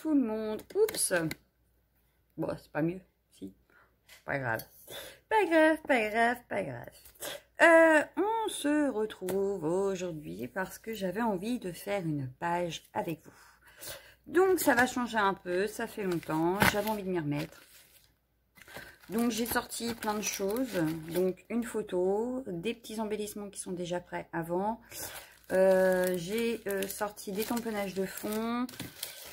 tout le monde. Oups. Bon, c'est pas mieux. Si. Pas grave. Pas grave, pas grave, pas grave. On se retrouve aujourd'hui parce que j'avais envie de faire une page avec vous. Donc, ça va changer un peu. Ça fait longtemps. J'avais envie de m'y remettre. Donc, j'ai sorti plein de choses. Donc, une photo, des petits embellissements qui sont déjà prêts avant. J'ai sorti des tamponnages de fond,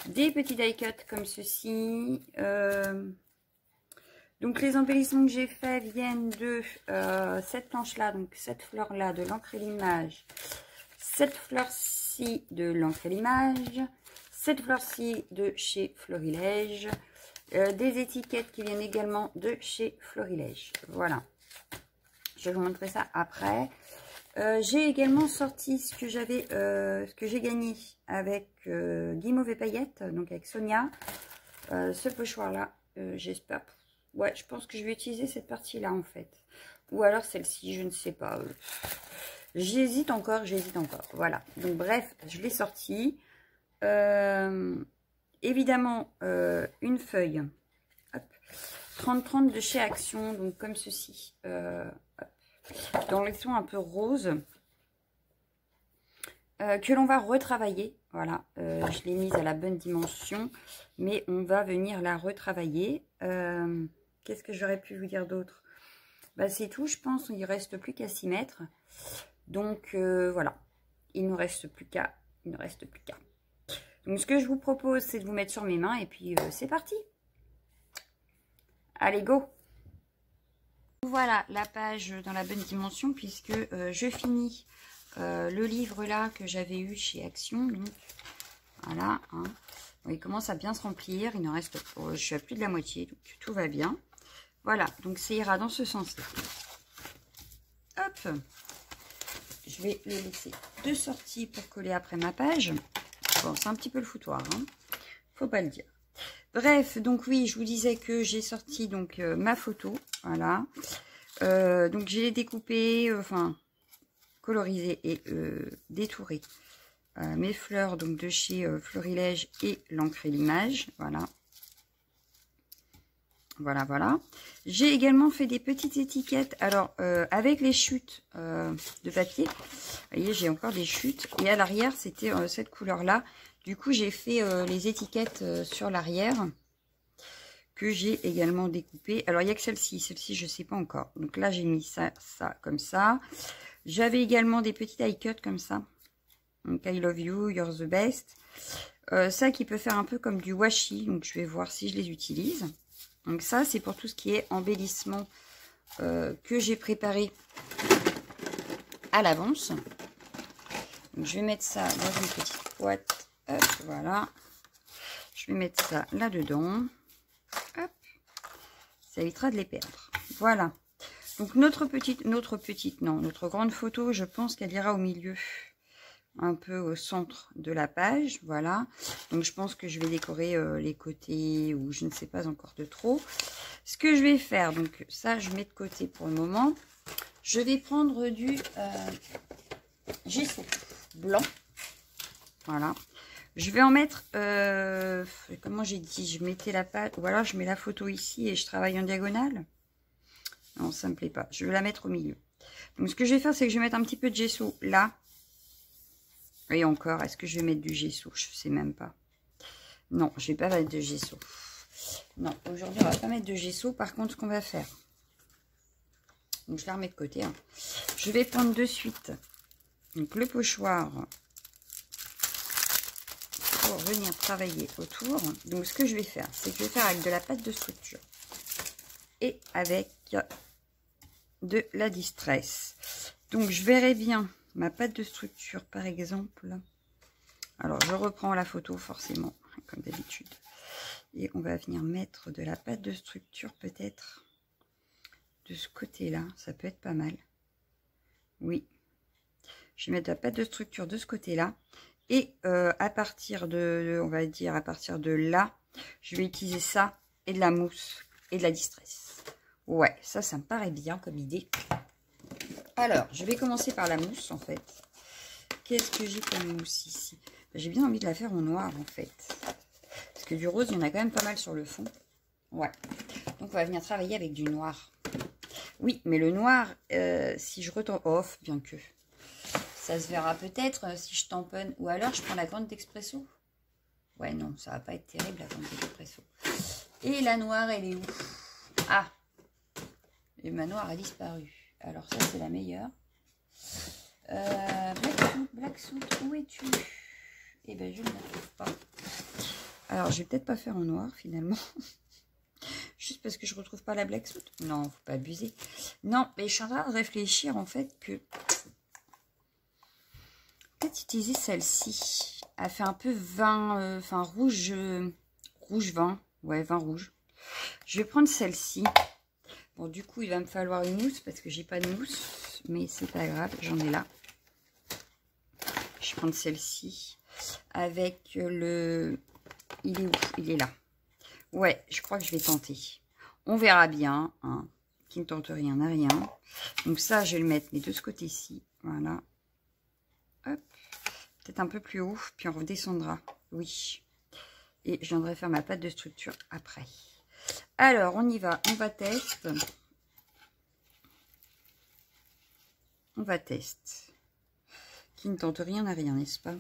des petits die cuts comme ceci. Donc les embellissements que j'ai faits viennent de cette planche là, donc cette fleur là de l'encre et l'image, cette fleur ci de l'encre et l'image, cette fleur ci de chez Florilège, des étiquettes qui viennent également de chez Florilège. Voilà, je vais vous montrer ça après. J'ai également sorti ce que j'avais, ce que j'ai gagné avec Guimauve et Paillettes, donc avec Sonia. Ce pochoir là, j'espère. Ouais, je pense que je vais utiliser cette partie là en fait, ou alors celle-ci, je ne sais pas. J'hésite encore. Voilà. Donc bref, je l'ai sorti. Évidemment, une feuille. 30-30 de chez Action, donc comme ceci. Dans les tons un peu rose, que l'on va retravailler. Voilà, je l'ai mise à la bonne dimension, mais on va venir la retravailler. Qu'est-ce que j'aurais pu vous dire d'autre? Bah, c'est tout, je pense. Il ne reste plus qu'à s'y mettre. Donc voilà, il ne reste plus qu'à. Donc ce que je vous propose, c'est de vous mettre sur mes mains et puis c'est parti. Allez, go! Voilà la page dans la bonne dimension puisque je finis le livre là que j'avais eu chez Action. Donc voilà, hein. Bon, il commence à bien se remplir, il n'en reste pas, je suis à plus de la moitié, donc tout va bien. Voilà, donc ça ira dans ce sens là. Hop, je vais le laisser de sortie pour coller après ma page. Bon, c'est un petit peu le foutoir, hein, faut pas le dire. Bref, donc oui, je vous disais que j'ai sorti donc ma photo, voilà. Donc j'ai découpé, enfin colorisé et détouré mes fleurs donc de chez Florilège et l'encre et l'image, voilà. Voilà. J'ai également fait des petites étiquettes, alors avec les chutes de papier. Vous voyez, j'ai encore des chutes et à l'arrière c'était cette couleur là. Du coup j'ai fait les étiquettes sur l'arrière que j'ai également découpé. Alors il y a que celle-ci je sais pas encore. Donc là j'ai mis ça comme ça. J'avais également des petits die cuts comme ça. Donc I love you, you're the best. Ça qui peut faire un peu comme du washi. Donc je vais voir si je les utilise. Donc ça c'est pour tout ce qui est embellissement que j'ai préparé à l'avance. Donc je vais mettre ça dans une petite boîte. Hop, voilà. Je vais mettre ça là-dedans. Hop. Ça évitera de les perdre. Voilà. Donc notre grande photo, je pense qu'elle ira au milieu. Un peu au centre de la page, voilà. Donc je pense que je vais décorer les côtés ou je ne sais pas encore de trop. Ce que je vais faire, donc ça je mets de côté pour le moment. Je vais prendre du gesso blanc, voilà. Je vais en mettre, comment j'ai dit, je mettais la page, ou alors je mets la photo ici et je travaille en diagonale. Non, ça me plaît pas. Je vais la mettre au milieu. Donc ce que je vais faire, c'est que je vais mettre un petit peu de gesso là. Et encore, est-ce que je vais mettre du gesso? Je sais même pas. Non, je vais pas mettre de gesso. Non, aujourd'hui, on va pas mettre de gesso. Par contre, ce qu'on va faire, donc je la remets de côté. Hein. Je vais prendre de suite donc le pochoir pour venir travailler autour. Donc, ce que je vais faire, c'est que je vais faire avec de la pâte de structure et avec de la distress. Donc, je verrai bien ma pâte de structure par exemple. Alors je reprends la photo forcément comme d'habitude et on va venir mettre de la pâte de structure peut-être de ce côté là, ça peut être pas mal. Oui, je vais mettre de la pâte de structure de ce côté là et à partir de, on va dire à partir de là, je vais utiliser ça et de la mousse et de la distress. Ouais, ça me paraît bien comme idée. Alors, je vais commencer par la mousse, en fait. Qu'est-ce que j'ai comme mousse ici? J'ai bien envie de la faire en noir, en fait. Parce Parce que du rose, il y en a quand même pas mal sur le fond. Ouais. Donc, on va venir travailler avec du noir. Oui, mais le noir, si je retombe off, bien que ça se verra peut-être si je tamponne. Ou alors, je prends la grande d'expresso. Ouais, non, ça va pas être terrible, la grande d'expresso. Et la noire, elle est où? Ah! Et ma noire a disparu. Alors, ça, c'est la meilleure. Black Suit, où es-tu? Eh ben, je ne la trouve pas. Alors, je vais peut-être pas faire en noir, finalement. Juste parce que je retrouve pas la Black Suit. Non, faut pas abuser. Non, mais je suis en train de réfléchir, en fait, que... Peut-être utiliser celle-ci. Elle fait un peu vin... Enfin, rouge... rouge vin. Ouais, vin rouge. Je vais prendre celle-ci. Bon, du coup, il va me falloir une mousse, parce que j'ai pas de mousse. Mais c'est pas grave, j'en ai là. Je vais prendre celle-ci. Avec le... Il est où? Il est là. Ouais, je crois que je vais tenter. On verra bien. Hein. Qui ne tente rien n'a rien. Donc ça, je vais le mettre mais de ce côté-ci. Voilà. Hop. Peut-être un peu plus haut. Puis on redescendra. Oui. Et je viendrai faire ma pâte de structure après. Alors, on y va. On va tester. On va tester. Qui ne tente rien n'a rien, n'est-ce pas?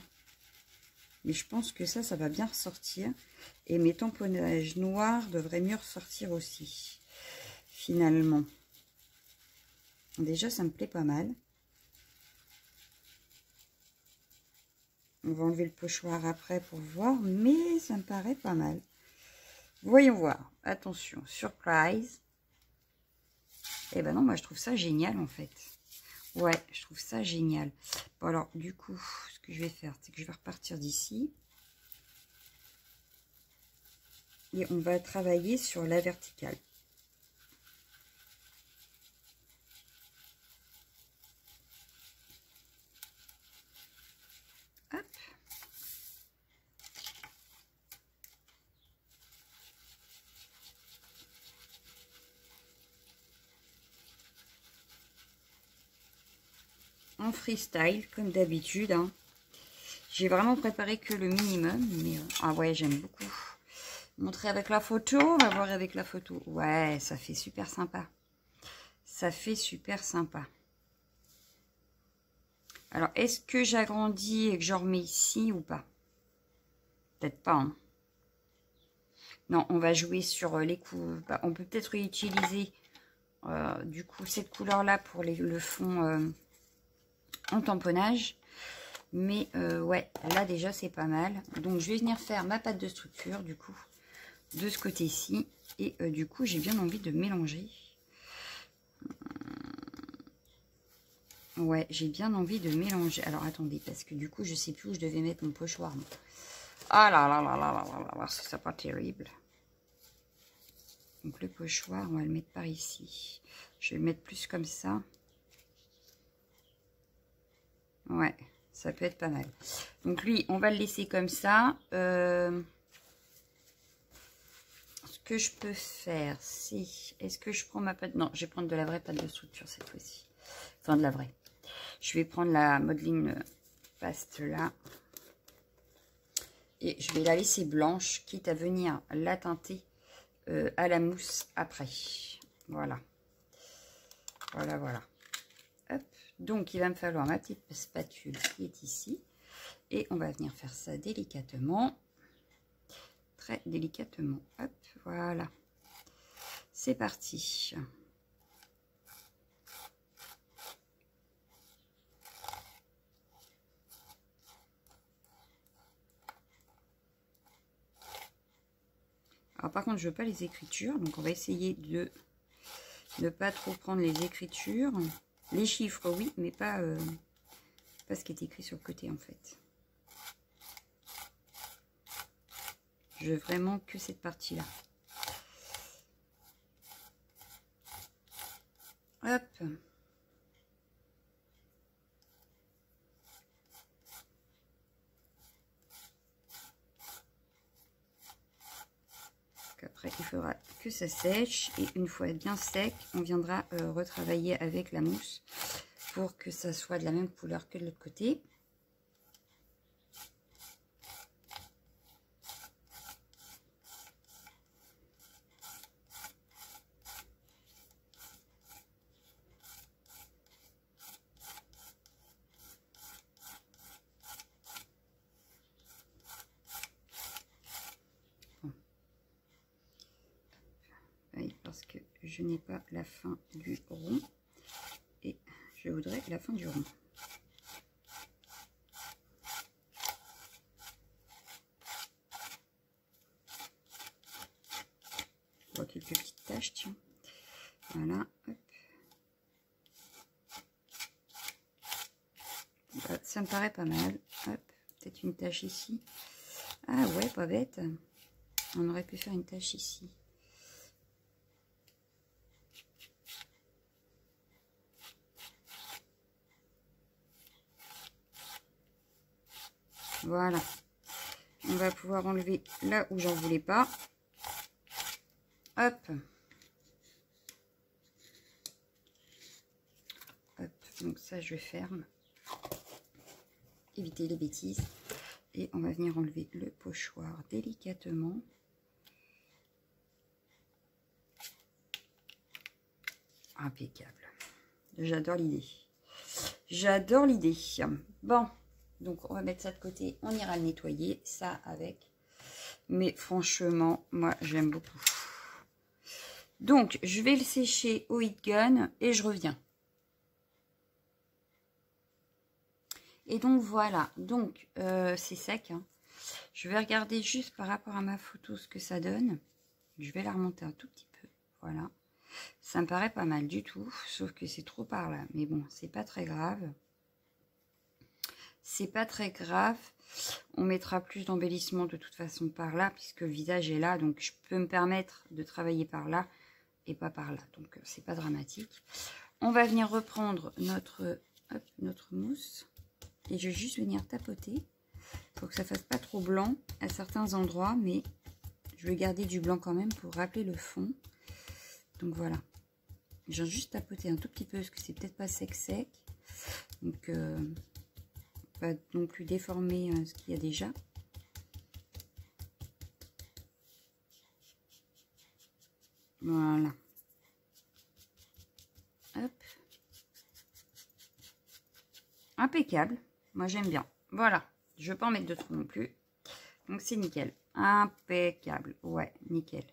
Mais je pense que ça va bien ressortir. Et mes tamponnages noirs devraient mieux ressortir aussi. Finalement. Déjà, ça me plaît pas mal. On va enlever le pochoir après pour voir. Mais ça me paraît pas mal. Voyons voir. Attention. Surprise. Eh ben non, moi je trouve ça génial en fait. Ouais, je trouve ça génial. Bon alors, du coup, ce que je vais faire, c'est que je vais repartir d'ici. Et on va travailler sur la verticale. Hop. En freestyle, comme d'habitude. Hein. J'ai vraiment préparé que le minimum. Mais ah ouais, j'aime beaucoup. Montrer avec la photo, on va voir avec la photo. Ouais, ça fait super sympa. Ça fait super sympa. Alors, est-ce que j'agrandis et que j'en remets ici ou pas? Peut-être pas. Hein. Non, on va jouer sur les coups. On peut peut-être réutiliser du coup cette couleur-là pour le fond en tamponnage. Mais ouais, là déjà c'est pas mal. Donc, je vais venir faire ma pâte de structure du coup. De ce côté-ci et du coup j'ai bien envie de mélanger. Ouais, j'ai bien envie de mélanger. Alors attendez, parce que du coup je sais plus où je devais mettre mon pochoir. Ah là là là là là là là, c'est pas terrible. Donc le pochoir, on va le mettre par ici. Je vais le mettre plus comme ça. Ouais, ça peut être pas mal. Donc lui, on va le laisser comme ça. Ce que je peux faire, c'est... Est-ce que je prends ma pâte? Non, je vais prendre de la vraie pâte de structure cette fois-ci. Enfin, de la vraie. Je vais prendre la modeling paste là. Et je vais la laisser blanche, quitte à venir la teinter à la mousse après. Voilà. Voilà, voilà. Hop. Donc, il va me falloir ma petite spatule qui est ici. Et on va venir faire ça délicatement. Très délicatement. Hop, voilà. C'est parti. Alors par contre, je veux pas les écritures. Donc on va essayer de ne pas trop prendre les écritures. Les chiffres, oui, mais pas ce qui est écrit sur le côté en fait. Je veux vraiment que cette partie-là. Hop. Après, il faudra que ça sèche. Et une fois bien sec, on viendra retravailler avec la mousse pour que ça soit de la même couleur que de l'autre côté. parce que je n'ai pas la fin du rond. Et je voudrais la fin du rond. On voit quelques petites taches, tiens. Voilà, hop. Bah, ça me paraît pas mal. Hop, peut-être une tache ici. Ah ouais, pas bête. On aurait pu faire une tache ici. Voilà. On va pouvoir enlever là où j'en voulais pas. Hop. Hop. Donc ça, je ferme. Éviter les bêtises. Et on va venir enlever le pochoir délicatement. Impeccable. J'adore l'idée. J'adore l'idée. Bon. Donc, on va mettre ça de côté. On ira le nettoyer. Ça avec. Mais franchement, moi, j'aime beaucoup. Donc, je vais le sécher au heat gun et je reviens. Et donc, voilà. Donc, c'est sec. Hein. Je vais regarder juste par rapport à ma photo ce que ça donne. Je vais la remonter un tout petit peu. Voilà. Ça me paraît pas mal du tout. Sauf que c'est trop par là. Mais bon, c'est pas très grave. C'est pas très grave. On mettra plus d'embellissement de toute façon par là, puisque le visage est là. Donc, je peux me permettre de travailler par là et pas par là. Donc, c'est pas dramatique. On va venir reprendre notre mousse. Et je vais juste venir tapoter pour que ça fasse pas trop blanc à certains endroits. Mais je vais garder du blanc quand même pour rappeler le fond. Donc, voilà. Je viens juste tapoter un tout petit peu parce que c'est peut-être pas sec. Donc, pas non plus déformer ce qu'il y a déjà. Voilà. Hop. Impeccable. Moi, j'aime bien. Voilà. Je ne vais pas en mettre de trop non plus. Donc, c'est nickel. Impeccable. Ouais, nickel.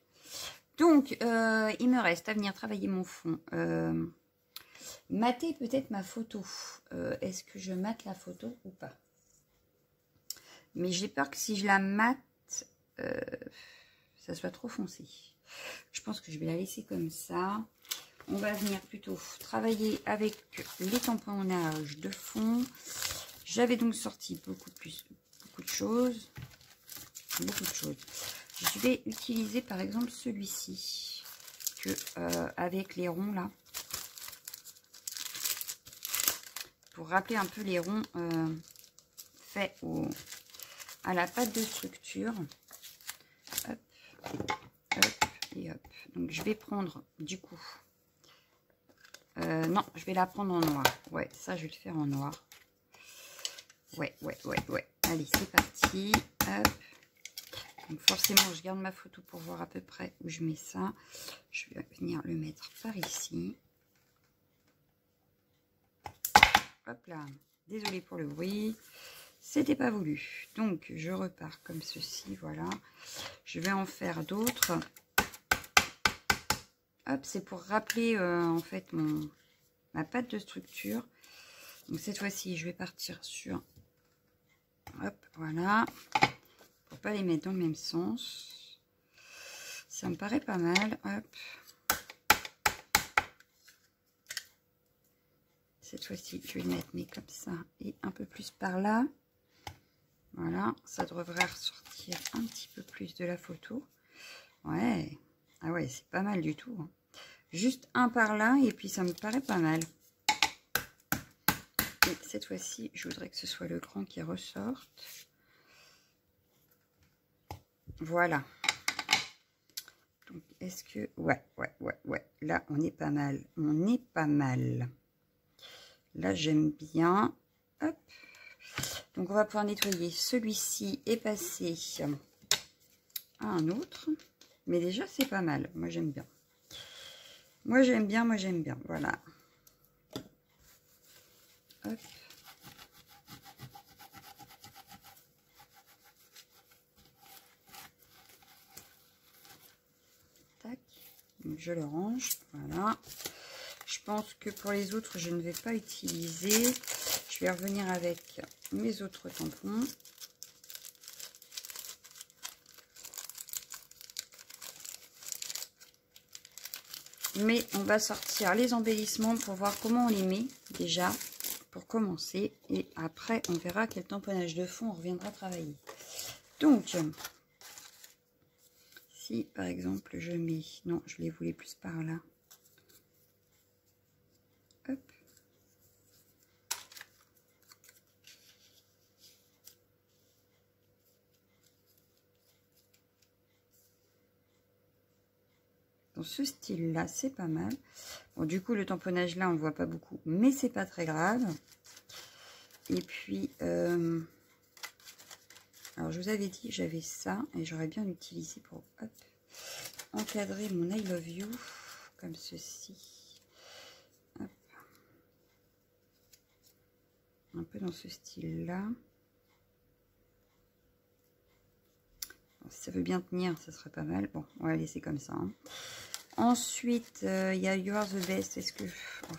Donc, il me reste à venir travailler mon fond. Mater peut-être ma photo. Est-ce que je mate la photo ou pas? Mais j'ai peur que si je la mate, ça soit trop foncé. Je pense que je vais la laisser comme ça. On va venir plutôt travailler avec les tamponnages de fond. J'avais donc sorti beaucoup de choses. Beaucoup de choses. Je vais utiliser par exemple celui-ci. Avec les ronds là. Pour rappeler un peu les ronds faits à la pâte de structure. Hop, hop et hop. Donc je vais prendre du coup. Non, je vais la prendre en noir. Ouais, ça je vais le faire en noir. Ouais. Allez, c'est parti. Hop. Donc forcément, je garde ma photo pour voir à peu près où je mets ça. Je vais venir le mettre par ici. Hop là. Désolée pour le bruit. C'était pas voulu. Donc, je repars comme ceci. Voilà. Je vais en faire d'autres. Hop, c'est pour rappeler en fait ma pâte de structure. Donc, cette fois-ci, je vais partir sur... Hop, voilà. Pour pas les mettre dans le même sens. Ça me paraît pas mal. Hop. Cette fois-ci, je vais le mettre mais comme ça et un peu plus par là. Voilà, ça devrait ressortir un petit peu plus de la photo. Ouais, ah ouais, c'est pas mal du tout. Hein. Juste un par là et puis ça me paraît pas mal. Et cette fois-ci, je voudrais que ce soit le grand qui ressorte. Voilà. Donc, est-ce que... Ouais. Là, on est pas mal. On est pas mal. Là, j'aime bien. Hop. Donc, on va pouvoir nettoyer celui-ci et passer à un autre. Mais déjà, c'est pas mal. Moi, j'aime bien. Moi, j'aime bien. Voilà. Hop. Tac. Donc, je le range. Voilà. Je pense que pour les autres, je ne vais pas utiliser. Je vais revenir avec mes autres tampons. Mais on va sortir les embellissements pour voir comment on les met déjà, pour commencer. Et après, on verra quel tamponnage de fond on reviendra travailler. Donc, si par exemple je mets... Non, je les voulais plus par là. Hop. Dans ce style là, c'est pas mal. Bon, du coup, le tamponnage là, on ne voit pas beaucoup, mais c'est pas très grave. Et puis, alors je vous avais dit, j'avais ça et j'aurais bien utilisé pour hop, encadrer mon I love you comme ceci. Hop. Un peu dans ce style là. Si ça veut bien tenir, ça serait pas mal. Bon, on va laisser comme ça. Hein. Ensuite, il y a You Are the Best. Est-ce que... Oh.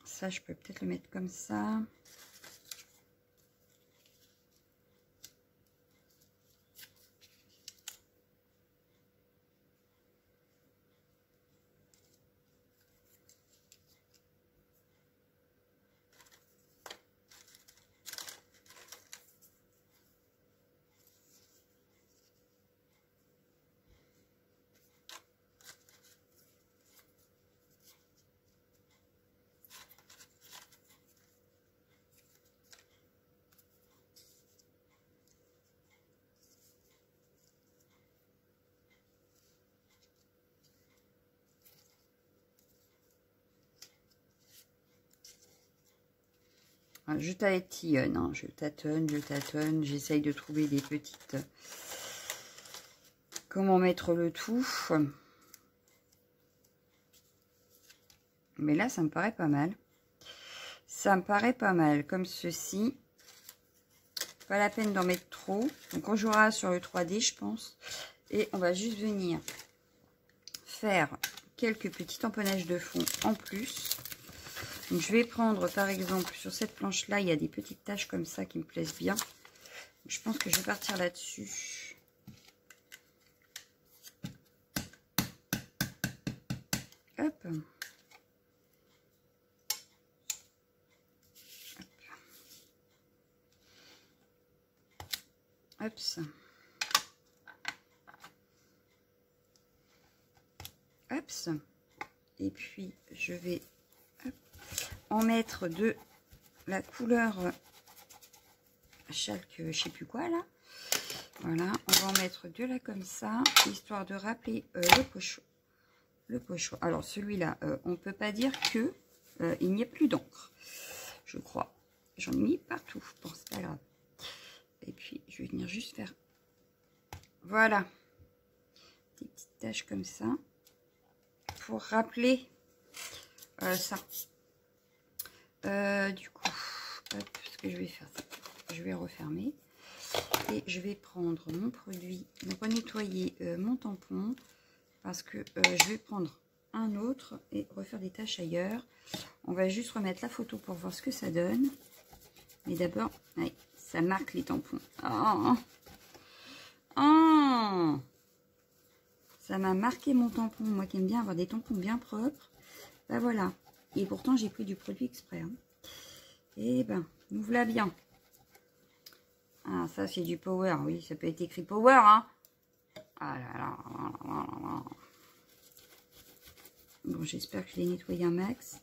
Ça, je peux peut-être le mettre comme ça. Je tâtonne, hein. Je tâtonne, j'essaye de trouver des petites... Comment mettre le tout. Mais là, ça me paraît pas mal. Ça me paraît pas mal, comme ceci. Pas la peine d'en mettre trop. Donc, on jouera sur le 3D, je pense. Et on va juste venir faire quelques petits tamponnages de fond en plus. Donc, je vais prendre, par exemple, sur cette planche-là, il y a des petites taches comme ça qui me plaisent bien. Je pense que je vais partir là-dessus. Hop. Hop. Hop. Et puis, je vais en mettre de la couleur chalque, je sais plus quoi là. Voilà, on va en mettre deux là comme ça, histoire de rappeler le pochon. Le pochon. Alors celui-là, on ne peut pas dire que il n'y a plus d'encre, je crois. J'en ai mis partout. Bon, c'est pas grave. Et puis je vais venir juste faire, voilà, des petites taches comme ça pour rappeler ça. Du coup, hop, ce que je vais faire, je vais refermer et je vais prendre mon produit, donc nettoyer mon tampon parce que je vais prendre un autre et refaire des tâches ailleurs. On va juste remettre la photo pour voir ce que ça donne. Mais d'abord, ouais, ça marque les tampons. Oh, oh, ça m'a marqué mon tampon. Moi qui aime bien avoir des tampons bien propres. Ben voilà. Et pourtant, j'ai pris du produit exprès. Hein. Et ben, nous voilà bien. Ah, ça, c'est du power. Oui, ça peut être écrit power. Hein. Ah là là, là, là, là. Bon, j'espère que je l'ai nettoyé un max.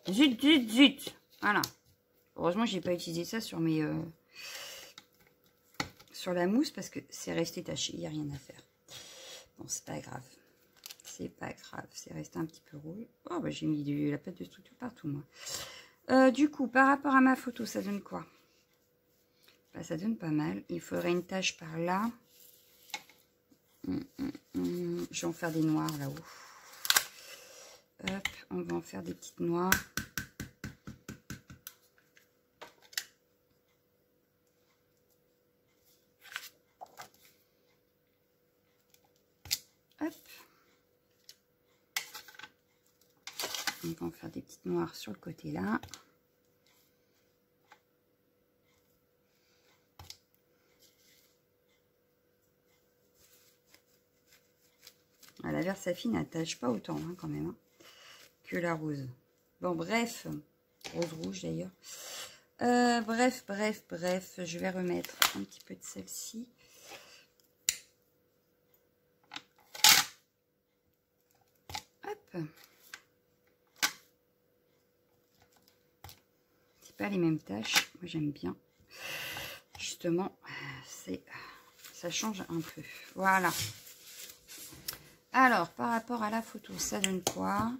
Zut, zut, zut. Voilà. Heureusement, j'ai pas utilisé ça sur mes... sur la mousse parce que c'est resté taché. Il n'y a rien à faire. Bon, c'est pas grave. C'est pas grave. C'est resté un petit peu rouge. Oh, bah, j'ai mis de la pâte de structure partout, moi. Du coup, par rapport à ma photo, ça donne quoi? Bah, ça donne pas mal. Il faudrait une tache par là. Je vais en faire des noirs là-haut. Hop, on va en faire des petites noires. On va en faire des petites noires sur le côté là. Ah, la Versafine n'attache pas autant hein, quand même hein, que la rose. Bon, bref, rose rouge d'ailleurs. Bref, je vais remettre un petit peu de celle-ci. Hop. C'est pas les mêmes tâches. Moi, j'aime bien. Justement, ça change un peu. Voilà. Alors, par rapport à la photo, ça donne quoi?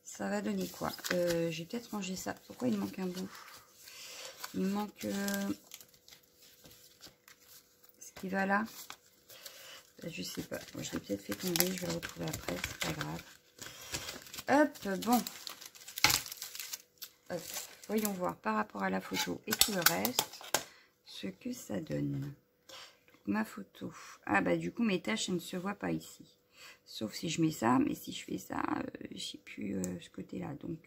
Ça va donner quoi? J'ai peut-être rangé ça. Pourquoi il manque un bout? Il manque ce qui va là. Je sais pas. Moi, je l'ai peut-être fait tomber. Je vais le retrouver après. C'est pas grave. Hop, bon. Hop. Voyons voir par rapport à la photo et tout le reste ce que ça donne. Donc, ma photo. Ah bah du coup mes tâches elles ne se voient pas ici. Sauf si je mets ça, mais si je fais ça, je sais plus ce côté-là. Donc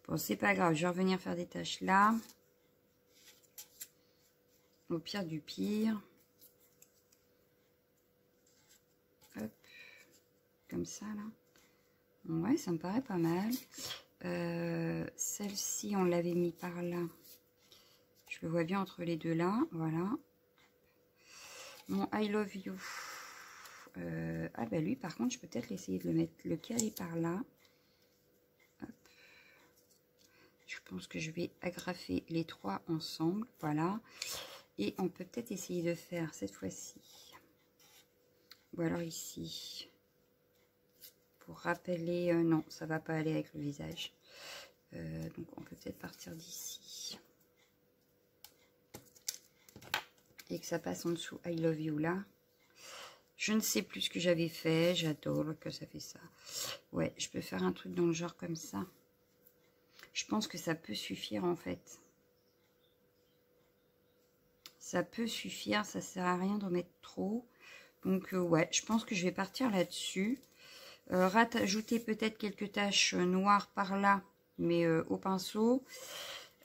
bon, c'est pas grave. Je vais revenir faire des tâches là. Au pire du pire. Hop. Comme ça là. Ouais, ça me paraît pas mal. Celle-ci, on l'avait mis par là. Je le vois bien entre les deux là. Voilà. Mon I love you. Ah bah lui, par contre, je peux peut-être essayer de le mettre, le caler par là. Hop. Je pense que je vais agrafer les trois ensemble. Voilà. Et on peut peut-être essayer de faire cette fois-ci. Ou alors ici. Pour rappeler... non, ça va pas aller avec le visage. Donc on peut peut-être partir d'ici. Et que ça passe en dessous I love you là. Je ne sais plus ce que j'avais fait. J'adore que ça fait ça. Ouais, je peux faire un truc dans le genre comme ça. Je pense que ça peut suffire en fait. Ça peut suffire. Ça sert à rien d'en mettre trop. Donc ouais, je pense que je vais partir là-dessus. Rajouter peut-être quelques taches noires par là. Mais au pinceau.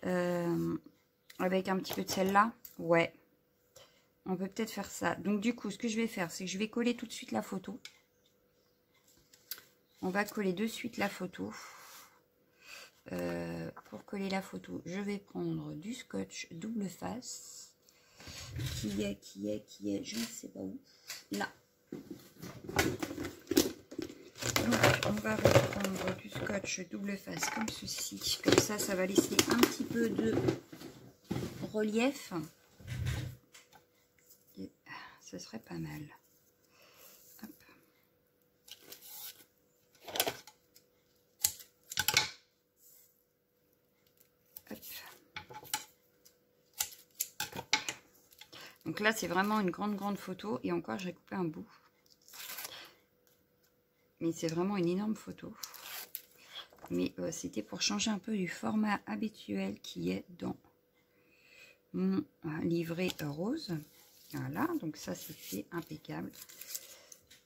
Avec un petit peu de celle-là. Ouais. On peut peut-être faire ça. Donc du coup, ce que je vais faire, c'est que je vais coller tout de suite la photo. On va coller de suite la photo. Pour coller la photo, je vais prendre du scotch double face. Qui est, je ne sais pas où. Là. Donc, on va reprendre du scotch double face comme ceci. Comme ça, ça va laisser un petit peu de relief. Et ce serait pas mal. Hop. Hop. Donc là, c'est vraiment une grande photo. Et encore, j'ai coupé un bout. Mais c'est vraiment une énorme photo. Mais c'était pour changer un peu du format habituel qui est dans mon livret rose. Voilà, donc ça c'est fait, impeccable.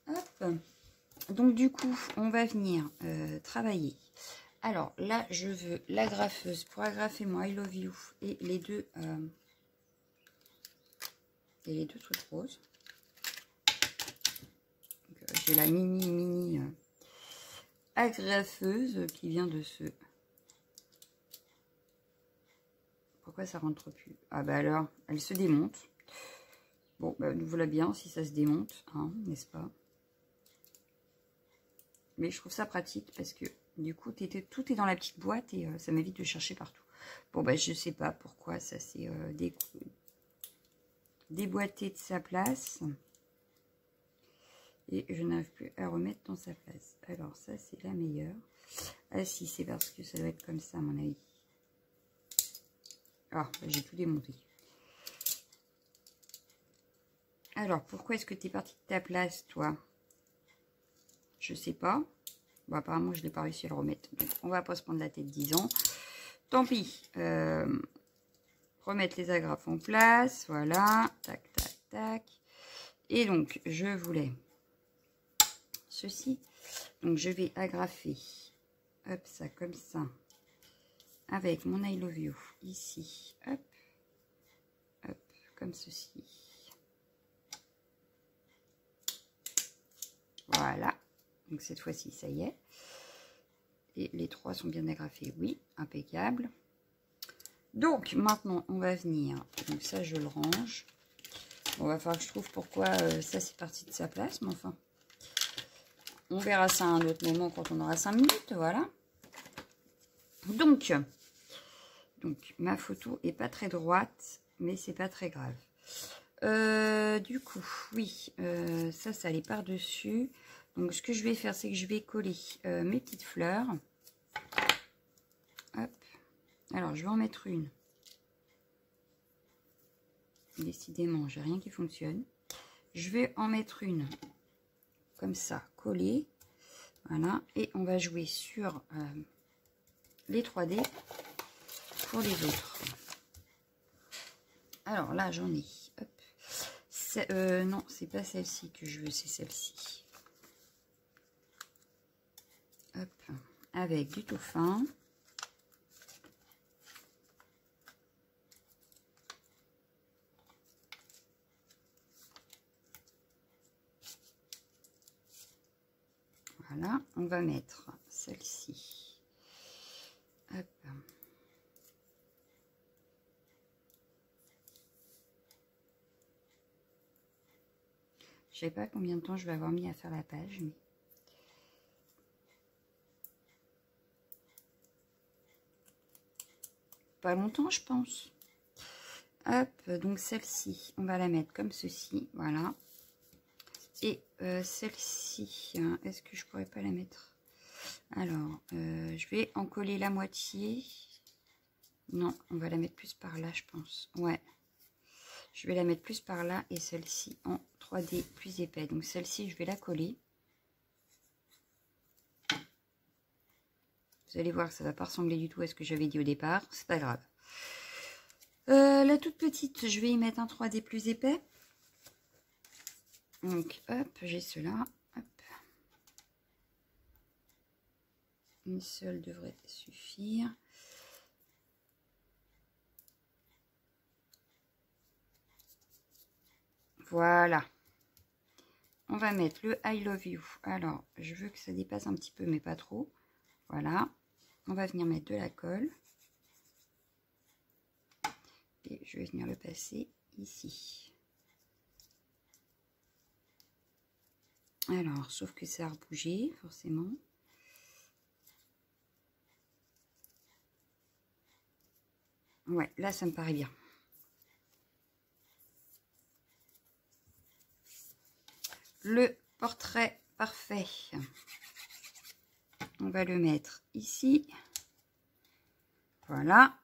Hop. Donc du coup, on va venir travailler. Alors là, je veux l'agrafeuse pour agrafer mon I love you et les deux trucs roses. J'ai la mini agrafeuse qui vient de ce... Pourquoi ça rentre plus? Ah bah alors, elle se démonte. Bon, bah, nous voilà bien si ça se démonte, hein, n'est-ce pas? Mais je trouve ça pratique parce que du coup, tout est dans la petite boîte et ça m'évite de chercher partout. Bon, bah je sais pas pourquoi ça s'est déboîté de sa place. Et je n'arrive plus à remettre dans sa place. Alors ça, c'est la meilleure. Ah si, c'est parce que ça doit être comme ça, à mon avis. Ah, bah, j'ai tout démonté. Alors, pourquoi est-ce que tu es parti de ta place, toi? Je sais pas. Bon, apparemment, je n'ai pas réussi à le remettre. Donc, on va pas se prendre la tête 10 ans. Tant pis. Remettre les agrafes en place. Voilà. Tac, tac, tac. Et donc, je voulais ceci. Donc, je vais agrafer hop, ça comme ça. Avec mon I love you ici, hop, hop, comme ceci. Voilà, donc cette fois-ci, ça y est. Et les trois sont bien agrafés, oui, impeccable. Donc, maintenant, on va venir, donc ça, je le range. Bon, va falloir que je trouve pourquoi ça, c'est parti de sa place, mais enfin, on verra ça à un autre moment quand on aura 5 minutes, voilà. Donc, ma photo est pas très droite, mais c'est pas très grave. Du coup, oui, ça allait par-dessus. Donc, ce que je vais faire, c'est que je vais coller mes petites fleurs. Hop. Alors, je vais en mettre une. Décidément, j'ai rien qui fonctionne. Je vais en mettre une comme ça, collée. Voilà. Et on va jouer sur les 3D pour les autres. Alors là, j'en ai. Hop. Non, c'est pas celle-ci que je veux, c'est celle-ci. Hop. Avec du tout fin. Voilà, on va mettre celle-ci. Hop. Je sais pas combien de temps je vais avoir mis à faire la page, mais pas longtemps, je pense. Hop, donc celle-ci, on va la mettre comme ceci, voilà. Et celle-ci, hein, est-ce que je pourrais pas la mettre? Alors, je vais en coller la moitié. Non, on va la mettre plus par là, je pense. Ouais, je vais la mettre plus par là et celle-ci en 3D plus épais. Donc celle-ci, je vais la coller. Vous allez voir que ça va pas ressembler du tout à ce que j'avais dit au départ. C'est pas grave. La toute petite, je vais y mettre un 3D plus épais. Donc, hop, j'ai cela. Hop. Une seule devrait suffire. Voilà. On va mettre le I love you. Alors, je veux que ça dépasse un petit peu, mais pas trop. Voilà. On va venir mettre de la colle. Et je vais venir le passer ici. Alors, sauf que ça a rebougé, forcément. Ouais, là, ça me paraît bien. Le portrait parfait. On va le mettre ici. Voilà.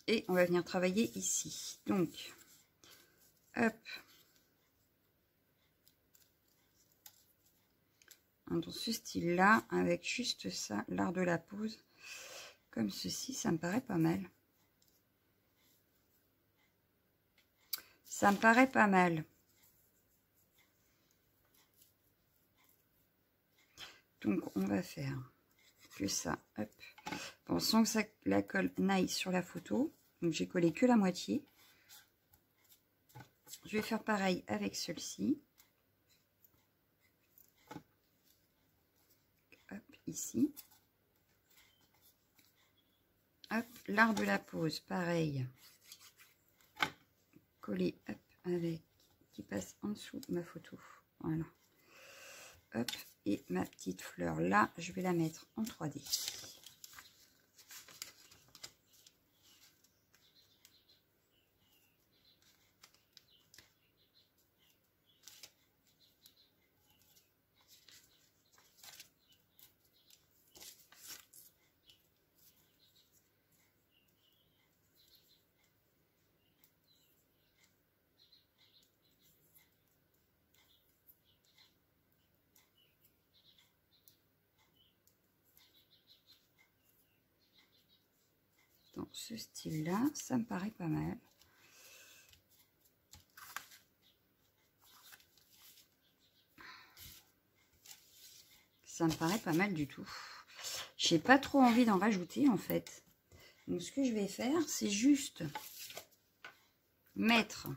Et on va venir travailler ici. Donc, hop. Dans ce style-là, avec juste ça, l'art de la pose, comme ceci, ça me paraît pas mal. Ça me paraît pas mal. Donc, on va faire que ça, hop. Bon, sans que ça, la colle n'aille sur la photo. Donc, j'ai collé que la moitié. Je vais faire pareil avec celle-ci. Hop, ici. Hop, l'art de la pose, pareil. Coller, hop, avec, qui passe en dessous de ma photo. Voilà. Hop, et ma petite fleur là, je vais la mettre en 3D. Dans ce style-là, ça me paraît pas mal. ça me paraît pas mal du tout. J'ai pas trop envie d'en rajouter en fait. Donc ce que je vais faire, c'est juste mettre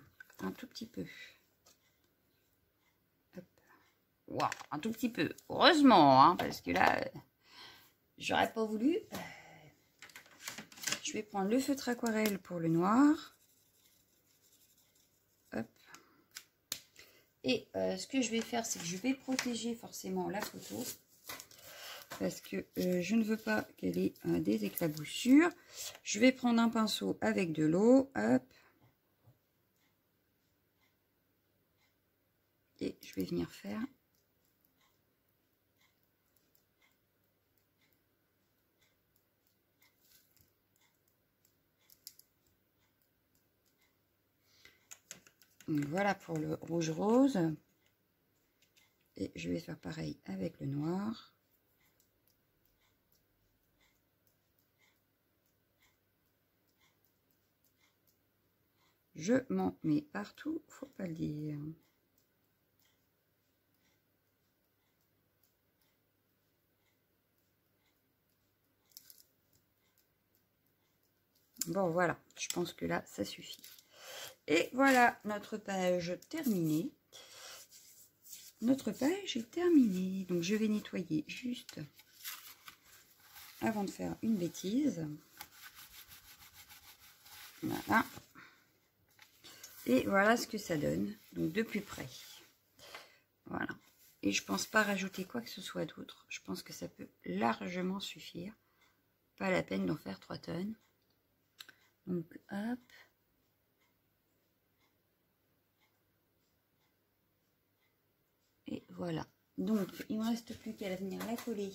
un tout petit peu. Wow, un tout petit peu. Heureusement, hein, parce que là, j'aurais pas voulu. Je vais prendre le feutre aquarelle pour le noir. Hop. Et ce que je vais faire, c'est que je vais protéger forcément la photo. Parce que je ne veux pas qu'elle ait des éclaboussures. Je vais prendre un pinceau avec de l'eau. Hop. Et je vais venir faire. Voilà pour le rouge rose. Et je vais faire pareil avec le noir. Je m'en mets partout, faut pas le dire. Bon, voilà, je pense que là, ça suffit. Et voilà, notre page terminée. Notre page est terminée. Donc, je vais nettoyer juste avant de faire une bêtise. Voilà. Et voilà ce que ça donne. Donc, de plus près. Voilà. Et je pense pas rajouter quoi que ce soit d'autre. Je pense que ça peut largement suffire. Pas la peine d'en faire 3 tonnes. Donc, hop. Et voilà. Donc, il ne me reste plus qu'à venir la coller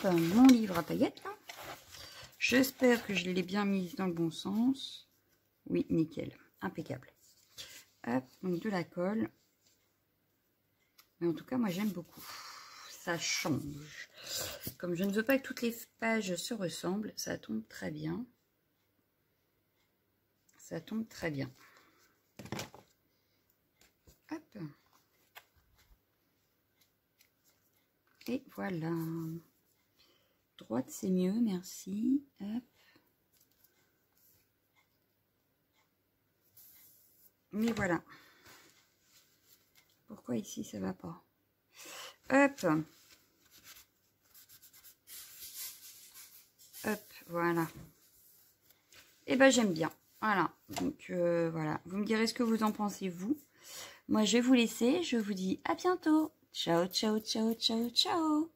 dans mon livre à paillettes. J'espère que je l'ai bien mise dans le bon sens. Oui, nickel. Impeccable. Hop, donc de la colle. Mais en tout cas, moi, j'aime beaucoup. Ça change. Comme je ne veux pas que toutes les pages se ressemblent, ça tombe très bien. Ça tombe très bien. Hop. Et voilà. Droite, c'est mieux, merci. Hop. Mais voilà. Pourquoi ici, ça va pas? Hop. Hop, voilà. Et ben j'aime bien. Voilà. Donc voilà. Vous me direz ce que vous en pensez, vous. Moi, je vais vous laisser. Je vous dis à bientôt. Ciao, ciao, ciao, ciao, ciao.